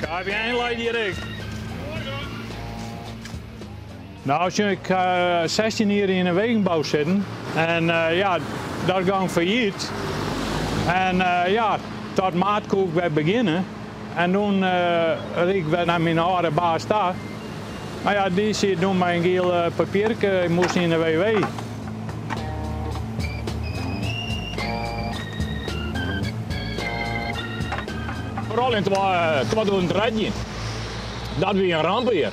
Ja, heb je een leid direct? Nou, ik 16 jaar in een wegenbouw zitten en ja, dat ging failliet. En ja, tot maart kon ik weer beginnen. En toen riep ik naar mijn oude baas daar. Maar ja, die zit toen met een geel papiertje, ik moest in de WW. Vooral in 2013. Dat was een ramp hier.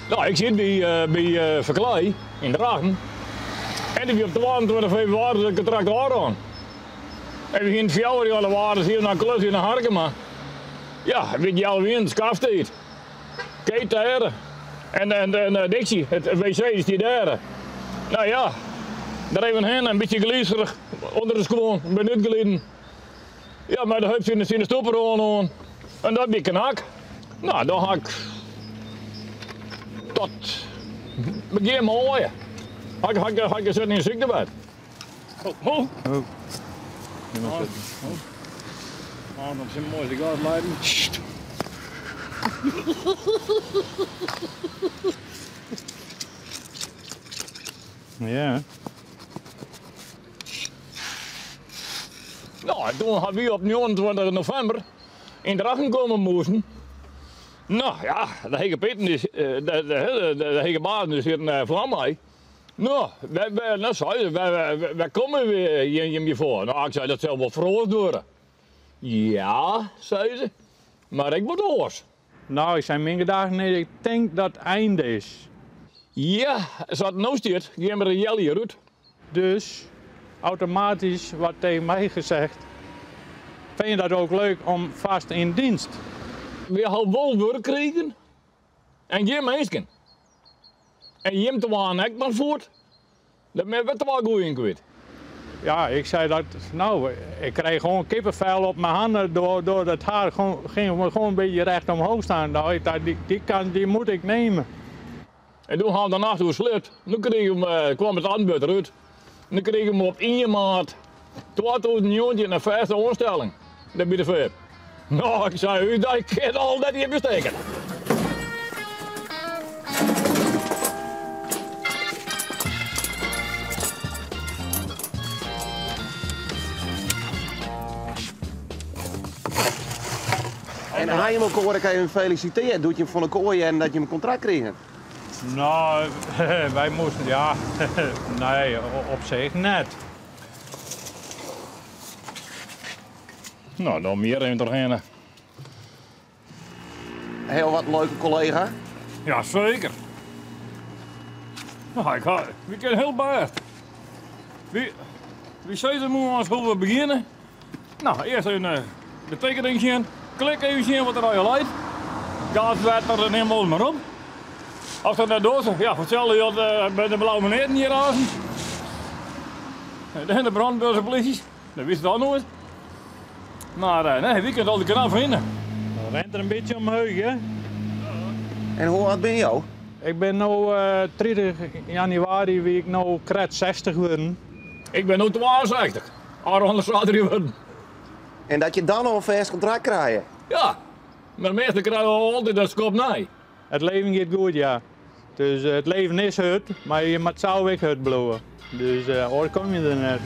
Nou, ik zit bij Verkleij in Drachten. En die op 22 februari het contract aan. En we gingen 4 jaar de waarde hier naar Klus in Harkema. Ja, weet je alweer, het skaftijd. Kijk daar. En Dixie, het wc is die daar. Nou ja, daar even heen, een beetje gliezerig, onder de schoen, ben uitgeleden. Ja, maar de heup in de stopper aan. En dat ben ik een hak. Nou, dan had ik tot begin mooie. Had ik gezet in een ziektebed. Oh. Dan zijn mooi, ik ga het leiden. Ja. Nou, toen hadden we op 29 november in Drachten komen moesten. Nou ja, de hege Pitten is, de hege baas is hier van mij. Nou, wij komen weer je voor. Nou, ik zei dat zou wel vrolijk worden. Ja, zei ze, maar ik moet oors. Nou, ik zei mijn gedachten, nee, ik denk dat het einde is. Ja, zoals het nou stiert, gaan we de jelly uit. Dus automatisch wordt tegen mij gezegd, vind je dat ook leuk om vast in dienst? We hebben wel werk krijgen en geen mensen. En je hebt er wel een hek naar voort, dat ben we er wel goed in kwijt. Ja, ik zei dat, nou, ik kreeg gewoon kippenvel op mijn handen door dat haar ging gewoon een beetje recht omhoog staan. Nou, die moet ik nemen. En toen gaan we daarna door slit. Nu kwam het aanbod eruit. En dan kregen we hem op 1 maart 2019 een vaste aanstelling. Dat bij de VEP. Nou, ik zei u, dat kan al dat hier besteken. En hij hem ook horen, kan je hem feliciteren. Doet je hem van een kooi en dat je een contract kreeg? Nou, wij moesten, ja, nee, op zich net. Nou, dan meer in doorheen. Heel wat leuke collega. Ja, zeker. Nou, we kunnen heel bij. Wie zei dat moeten we ons gewoon beginnen? Nou, eerst een betekening zien. Klik even zien wat er al je leidt. Gaat het er helemaal maar op. Als dat naar doos, ja, vertel je bij de blauwe meneer hier aan. De brandbeurs en politie, dat wist het al nooit. Maar nee, wie kunt al de kanaal vinden. Dan rent er een beetje omhoog, hè? En hoe oud ben je al? Ik ben nu 30 januari, wie ik nou kret 60 worden. Ik ben nu 62, 830 worden. En dat je dan al een vast contract krijgt? Ja, maar meestal krijgen we altijd een skop nee. Het leven gaat goed, ja. Dus het leven is hut, maar je moet zo ook hut blowen. Dus hoor kom je er net.